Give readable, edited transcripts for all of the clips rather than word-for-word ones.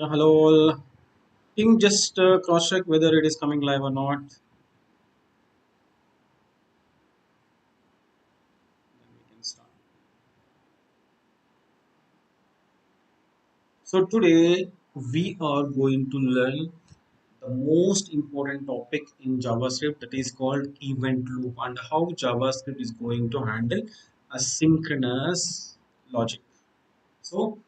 Hello all. Can you just cross check whether it is coming live or not? Then we can start. So today we are going to learn the most important topic in JavaScript, that is called event loop, and how JavaScript is going to handle asynchronous logic. So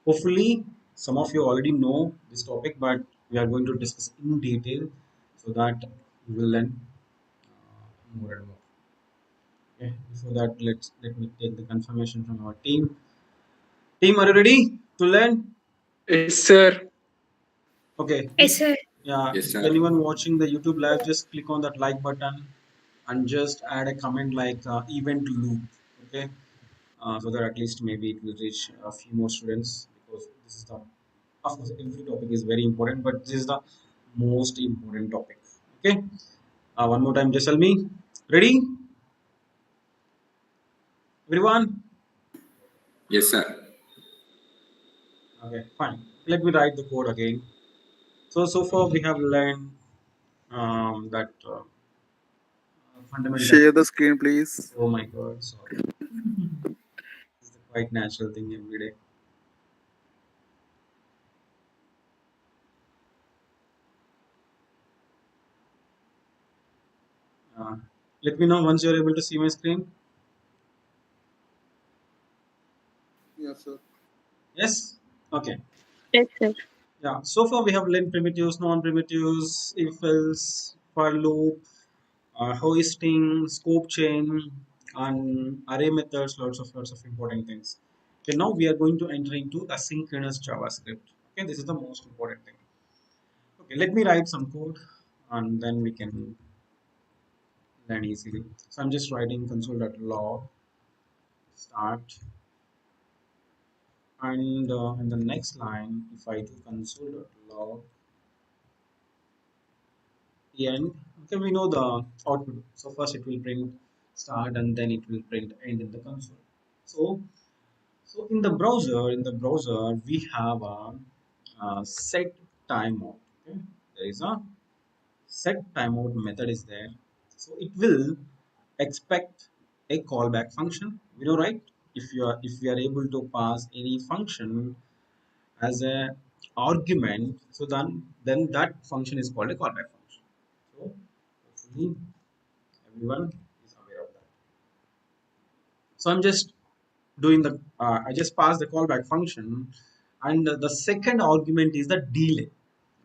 hopefully some of you already know this topic, but we are going to discuss in detail so that you will learn more and more. Okay, before that, let me take the confirmation from our team. Team, are you ready to learn? Yes, sir. Okay. Yes, sir. Yeah. Yes, If sir. anyone watching the YouTube live, just click on that like button and just add a comment like event loop. Okay. So that at least maybe it will reach a few more students, because this is the, of course, every topic is very important, but this is the most important topic. Okay. One more time, just tell me. Ready, everyone? Yes, sir. Okay, fine. Let me write the code again. So far we have learned that fundamental. Share the screen, please. Oh my God, sorry. It's a quite natural thing every day. Uh, Let me know once you're able to see my screen. Yes, sir. Yes. Okay. Yes, sir. Yeah. So far we have learned primitives, non-primitives, if else, for loop, hoisting, scope chain, and array methods. Lots of important things. Okay. Now we are going to enter into asynchronous JavaScript. Okay. This is the most important thing. Okay. Let me write some code, and then we can learn easily. So I'm just writing console.log start, and in the next line, if I do console.log end, okay, we know the output. So first it will print start, and then it will print end in the console. So in the browser we have a set timeout. Okay, there is a set timeout method is there. So it will expect a callback function. We know, right? If we are able to pass any function as a argument, so then that function is called a callback function. So hopefully everyone is aware of that. So I'm just doing the I just pass the callback function, and the second argument is the delay.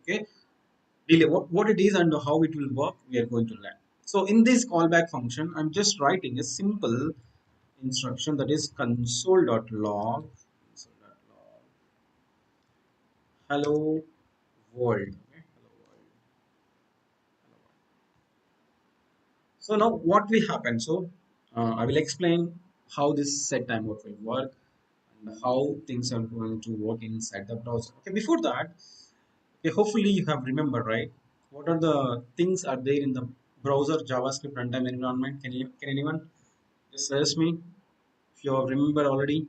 Okay, delay, what it is and how it will work, we are going to learn. So in this callback function, I'm just writing a simple instruction, that is console.log hello world. Okay, hello world. So now what will happen? So I will explain how this set timeout will work and how things are going to work inside the browser. Okay, before that, okay, hopefully you have remembered, right? What are the things are there in the browser JavaScript runtime environment? Can anyone just suggest me if you have remembered already?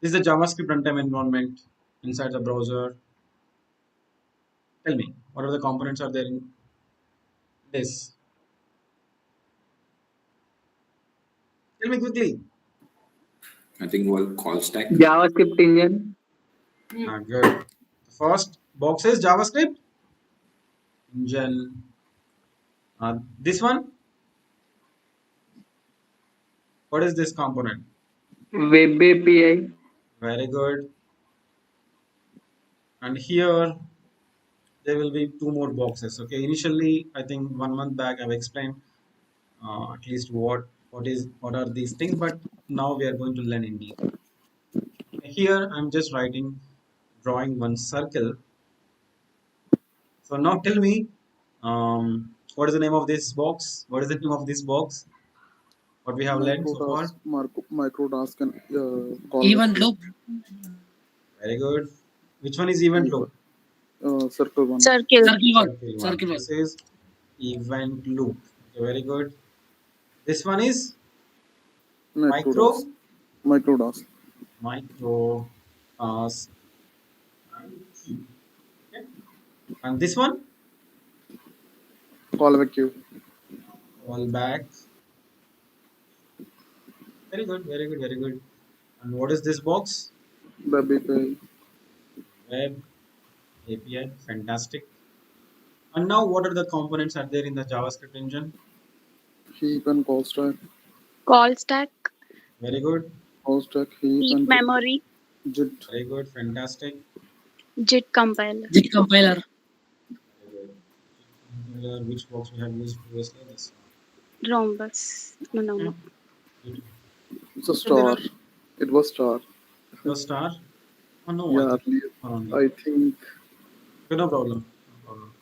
This is the JavaScript runtime environment inside the browser. Tell me, what are the components are there in this? Tell me quickly. I think we'll call stack. JavaScript engine. Good. The first box is JavaScript engine. This one, what is this component? Web API. Very good. And here there will be two more boxes. Okay, initially I think 1 month back I've explained at least what are these things, but now we are going to learn in detail. Here I'm just writing, drawing one circle. So now tell me, what is the name of this box? What is the name of this box? What we have learned so far? Micro task and callback Even loop. Very good. Which one is event and loop? circle one. Circle. Circle one. Circle one. Circle one. This is event loop. Okay, very good. This one is Micro micro task. Micro task. micro task. And And this one, Callback queue. callback. Very good, very good, very good. And what is this box? Web API. Web API. Fantastic. And now, what are the components are there in the JavaScript engine? Heap and call stack. Call stack, Very good, Call stack, heap heap and memory, JIT. very good, fantastic. JIT compiler, Git compiler. Very good. Which box we have used previously? This rhombus. No, no, one. no. Okay, beautiful. It's a So there star. are It was star. the star. Oh no, I Yeah, think earlier. only. I think. Okay, no problem. No problem.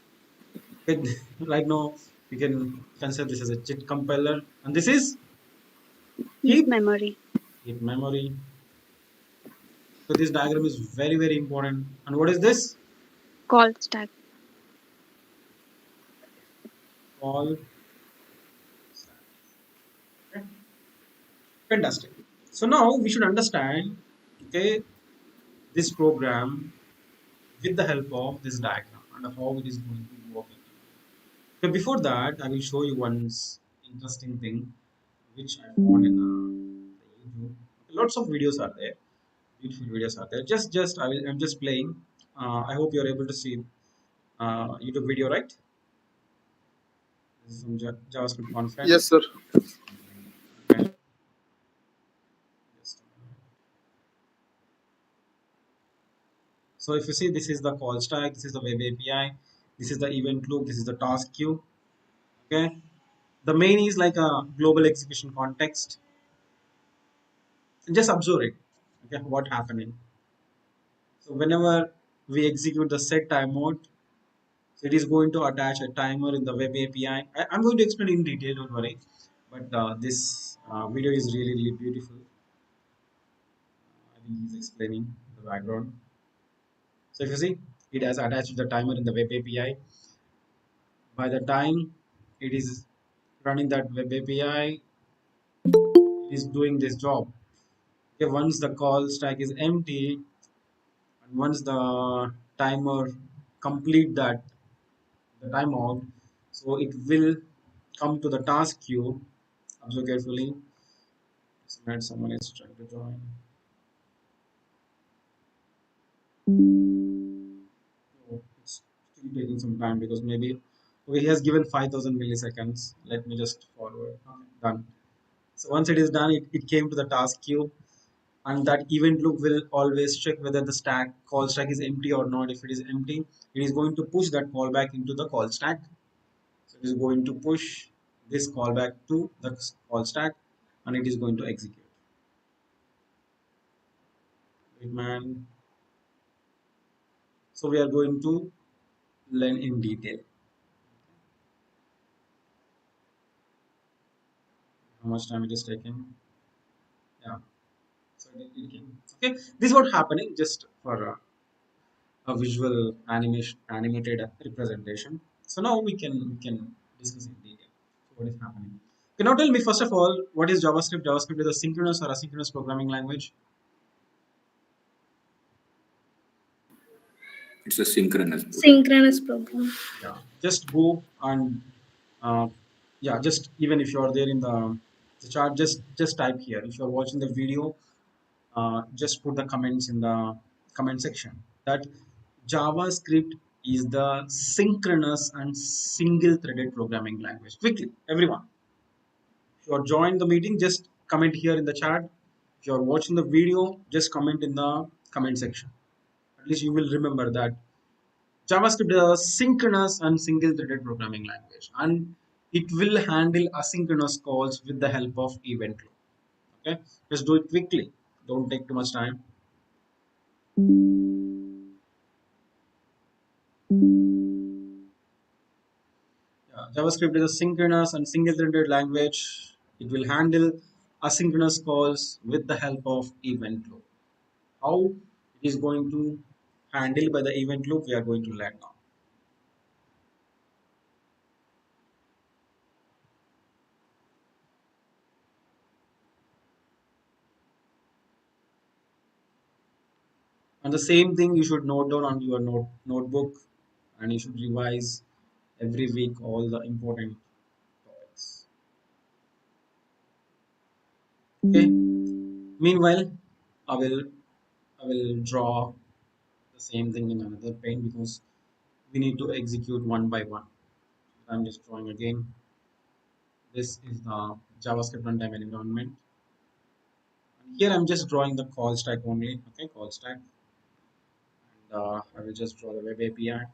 Okay, right now we can consider this as a JIT compiler, and this is Heap heap memory, heap memory. So this diagram is very very important. And what is this? call stack, Call. Okay, fantastic. So now we should understand, okay, this program with the help of this diagram and how it is going to work. So before that, I will show you one interesting thing which I found in the YouTube. Lots of videos are there, beautiful videos are there. I'm just playing. I hope you are able to see YouTube video, right? This is some JavaScript Yes, conference. sir. Okay. Just, so if you see, this is the call stack, this is the web API, this is the event loop, this is the task queue. Okay. The main is like a global execution context. Just observe it. Okay, what happening. So whenever we execute the set time mode, so it is going to attach a timer in the web API. I'm going to explain in detail, don't worry. But this video is really, really beautiful. I think he's explaining the background. So if you see, it has attached the timer in the web API. By the time it is running that web API, it is doing this job. Okay, once the call stack is empty, and once the timer complete that the timeout, so it will come to the task queue. Observe carefully. Someone is trying to join. Oh, it's still taking some time because maybe okay, he has given 5,000 milliseconds. Let me just forward. Okay, done. So once it is done, it came to the task queue, and that event loop will always check whether the stack call stack is empty or not. If it is empty, it is going to push that callback into the call stack. So it is going to push this callback to the call stack, and it is going to execute. Wait, man. So we are going to learn in detail how much time it is taking. Yeah. So it came. Okay. This is what happening just for a visual animation animated representation. So now we can discuss in detail. So what is happening? Okay, now tell me first of all, what is JavaScript? JavaScript is a synchronous or asynchronous programming language. It's a synchronous. Synchronous program. Yeah. Just go and uh, yeah, just even if you are there in the chart, just type here. If you are watching the video, just put the comments in the comment section that JavaScript is the synchronous and single threaded programming language. Quickly, everyone. If you are joined the meeting, just comment here in the chat. If you are watching the video, just comment in the comment section. At least you will remember that JavaScript is a synchronous and single threaded programming language, and it will handle asynchronous calls with the help of event loop. Okay, just do it quickly. Don't take too much time. JavaScript is a synchronous and single-threaded language. It will handle asynchronous calls with the help of event loop. How it is going to handle by the event loop, we are going to learn now. And the same thing you should note down on your notebook. and you should revise every week all the important topics. Okay. Meanwhile, I will I will draw the same thing in another pane because we need to execute one by one. I'm just drawing again. This is the JavaScript runtime environment. And here I'm just drawing the call stack only. Okay, call stack. And I will just draw the web API and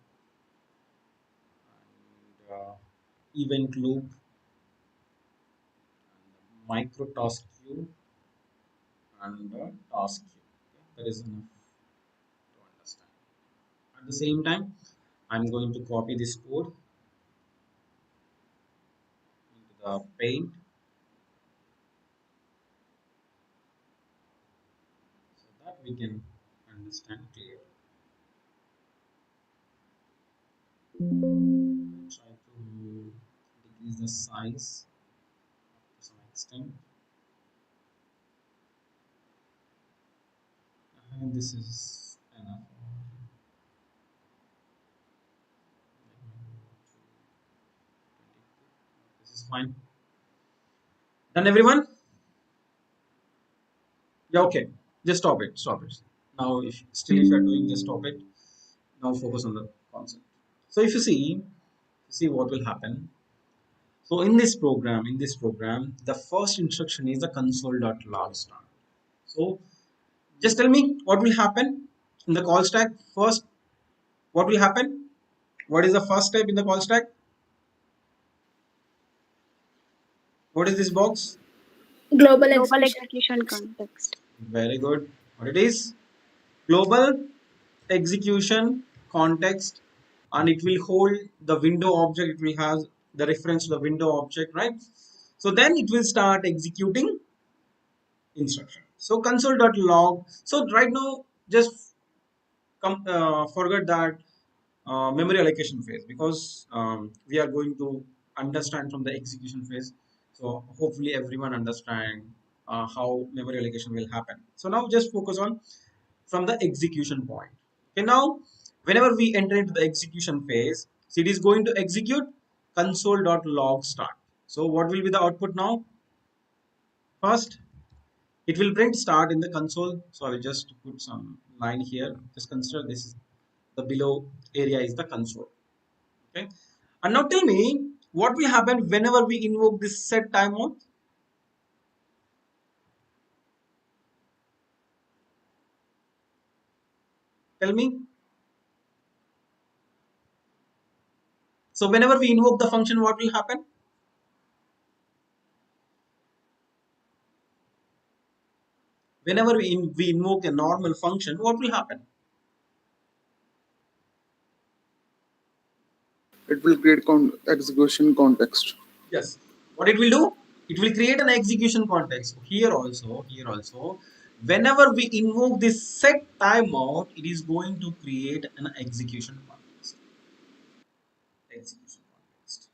event loop, and micro task queue, and task queue. Okay, that is enough to understand. At the same time, I'm going to copy this code into the paint so that we can understand clearly. Try to decrease the size to some extent. And this is enough. This is fine. Done, everyone? Yeah, okay. Just stop it. Stop it. Now, if you're doing, just stop it. Now focus on the concept. So if you see what will happen. So in this program, the first instruction is the console.log start. So just tell me what will happen in the call stack. First, what will happen? What is the first step in the call stack? What is this box? Global Global execution. execution context. Very good. What it is? Global execution context, and it will hold the window object. It will have the reference to the window object, right? So then it will start executing instruction. So console.log. So right now, just forget that memory allocation phase because we are going to understand from the execution phase. So hopefully everyone understand how memory allocation will happen. So now just focus on from the execution point. Okay, now whenever we enter into the execution phase, so it is going to execute console.log start. So what will be the output now? First, it will print start in the console. So I will just put some line here. Just consider this is the below area is the console. Okay. And now tell me what will happen whenever we invoke this set timeout. Tell me. So whenever we invoke the function, what will happen? Whenever we invoke a normal function, what will happen? It will create execution context. Yes. What it will do? It will create an execution context. Here also, whenever we invoke this set timeout, it is going to create an execution context. Execution context.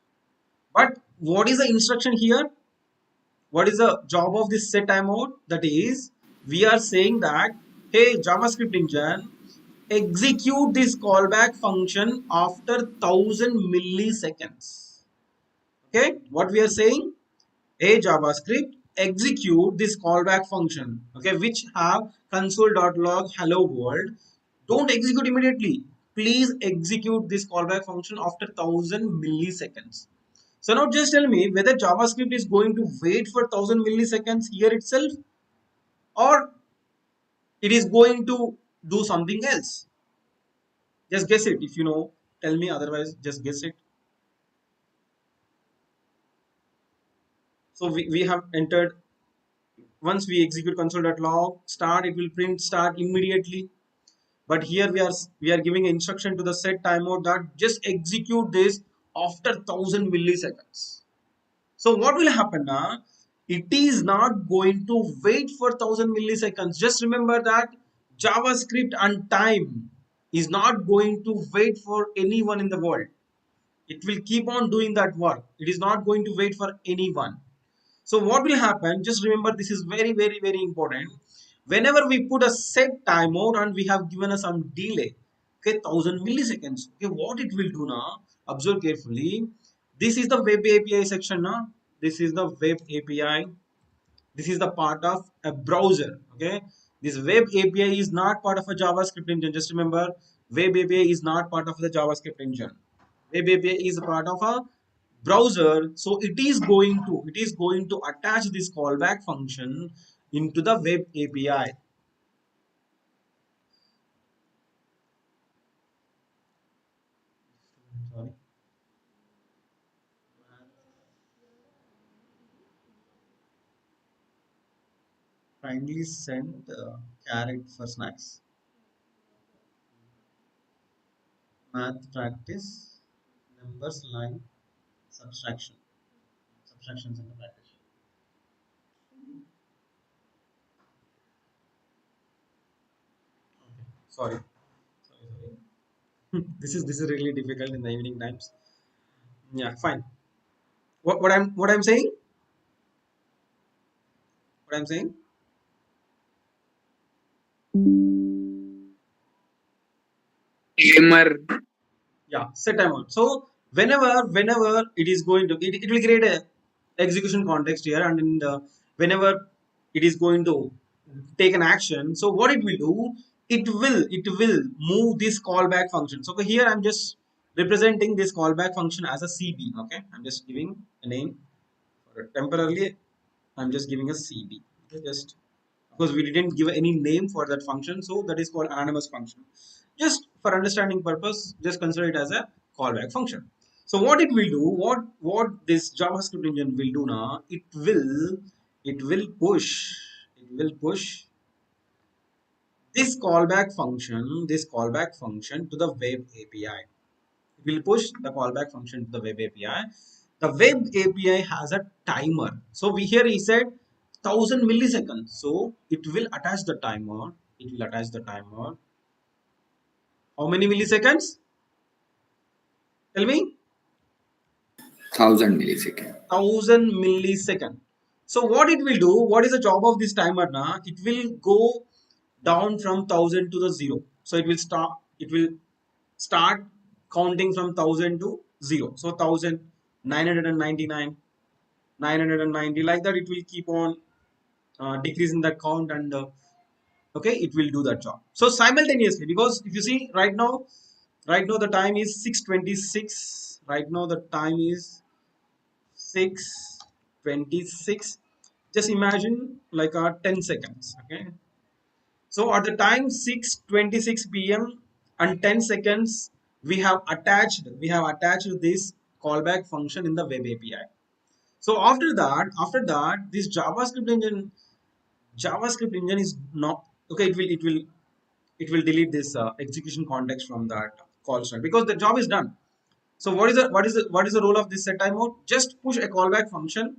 But what is the instruction here? What is the job of this set timeout? That is, we are saying that, hey, JavaScript engine, execute this callback function after 1000 milliseconds. Okay, what we are saying? Hey, JavaScript, execute this callback function. Okay, which have console.log hello world. Don't execute immediately. Please execute this callback function after 1000 milliseconds. So now just tell me whether JavaScript is going to wait for 1000 milliseconds here itself, or it is going to do something else. Just guess it. If you know, tell me. Otherwise, just guess it. So we have entered. Once we execute console.log start, it will print start immediately. But here we are giving instruction to the set timeout that just execute this after 1000 milliseconds. So what will happen now? It is not going to wait for 1000 milliseconds. Just remember that JavaScript and time is not going to wait for anyone in the world. It will keep on doing that work. It is not going to wait for anyone. So what will happen? Just remember, this is very, very, very important. Whenever we put a set timeout and we have given us some delay, Okay, 1000 milliseconds. Okay, what it will do now? Observe carefully. This is the web API section now. This is the web API. This is the part of a browser. Okay, this web API is not part of a JavaScript engine. Just remember, web API is not part of the JavaScript engine. Web API is a part of a browser, so it is going to attach this callback function into the web API. Sorry. Kindly send carrot for snacks. Math practice, numbers line, subtraction, subtractions in the practice. Okay. Sorry. This is really difficult in the evening times. Yeah, fine. What I'm saying? What I'm saying? Gamer. Yeah, set timeout. So whenever it is going to it will create a execution context here, and in the whenever it is going to take an action, so what it will do, it will move this callback function. So here I'm just representing this callback function as a CB. Okay, I'm just giving a name for it. Temporarily I'm just giving a CB. Okay, just because we didn't give any name for that function, so that is called anonymous function. Just for understanding purpose, just consider it as a callback function. So what it will do, what this JavaScript engine will do now, it will push this callback function to the web API. It will push the callback function to the web API. The web API has a timer. So we here he said 1000 milliseconds. So it will attach the timer. It will attach the timer. How many milliseconds? Tell me. 1000 milliseconds. 1000 milliseconds. So what it will do? What is the job of this timer now? It will go down from 1000 to the 0. So it will start. It will start counting from 1000 to 0. So 1999, 990, like that. It will keep on decreasing that count, and okay, it will do that job. So simultaneously, because if you see right now the time is 6:26. Right now the time is 6:26. Just imagine like 10 seconds. Okay, so at the time 6:26 p.m. and 10 seconds, we have attached this callback function in the web API. So after that, this JavaScript engine is not okay. It will delete this execution context from that call string because the job is done. So what is the role of this set timeout? Just push a callback function.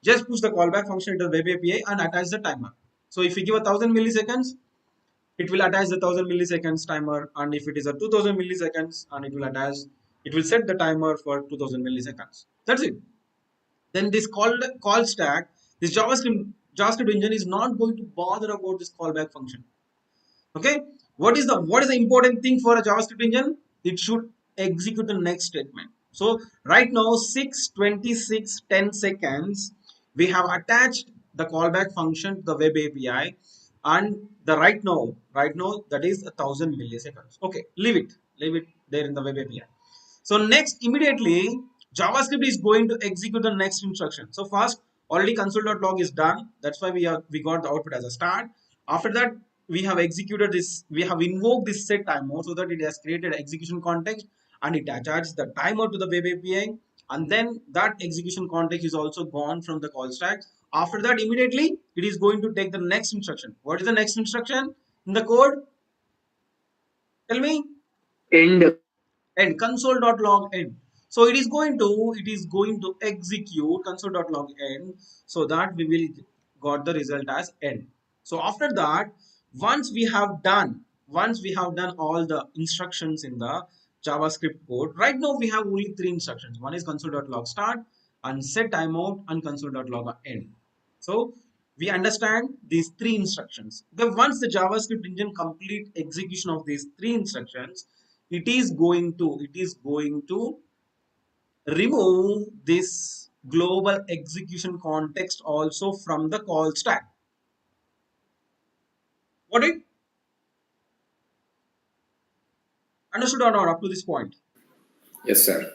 Just push the callback function into the web API and attach the timer. So if you give 1000 milliseconds, it will attach the 1000 milliseconds timer, and if it is a 2000 milliseconds, and it will set the timer for 2000 milliseconds. That's it. Then this call stack, this JavaScript engine is not going to bother about this callback function. Okay, what is the important thing for a JavaScript engine? It should execute the next statement. So right now 6:26 10 seconds, we have attached the callback function to the web API, and the right now that is 1000 milliseconds. Okay, leave it there in the web API. So next, immediately JavaScript is going to execute the next instruction. So first, already console.log is done. That's why we got the output as a start. After that, we have executed this. We have invoked this set timer so that it has created execution context, and it attaches the timer to the web API. And then that execution context is also gone from the call stack. After that, immediately it is going to take the next instruction. What is the next instruction in the code? Tell me. End. And console.log end. So it is going to execute console.log end, so that we will got the result as end. So after that, once we have done all the instructions in the JavaScript code, right now we have only three instructions. One is console.log start, and set timeout, and console.log end. So we understand these three instructions. Okay, once the JavaScript engine complete execution of these three instructions, it is going to remove this global execution context also from the call stack. What it understood or not up to this point? Yes, sir.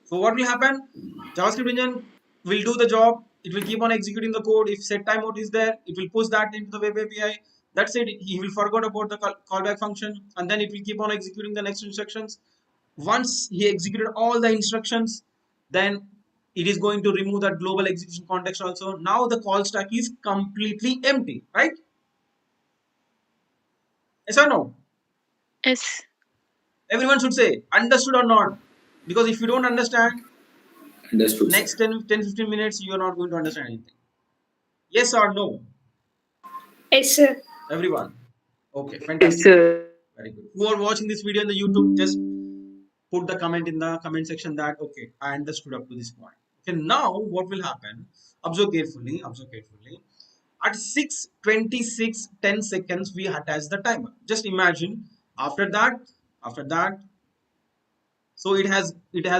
So what will happen? JavaScript engine will do the job. It will keep on executing the code. If set timeout is there, it will push that into the web API. That's it. He will forget about the callback function, and then it will keep on executing the next instructions. Once he executed all the instructions, then it is going to remove that global execution context also. Now the call stack is completely empty, right? Yes or no? Yes. Everyone should say understood or not. Because if you don't understand, Understood, sir. next 10-15 minutes, you are not going to understand anything. Yes or no? Yes, sir. Everyone. Okay, Yes, fantastic. sir. Very good. Who are watching this video on the YouTube, just put the comment in the comment section that okay, I understood up to this point. Okay, now what will happen? Observe carefully. Observe carefully. At 6:26, 10 seconds, we attach the timer. Just imagine after that, so it has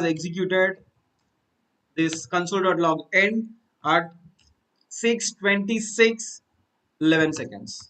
executed this console.log end at 6:26, 11 seconds.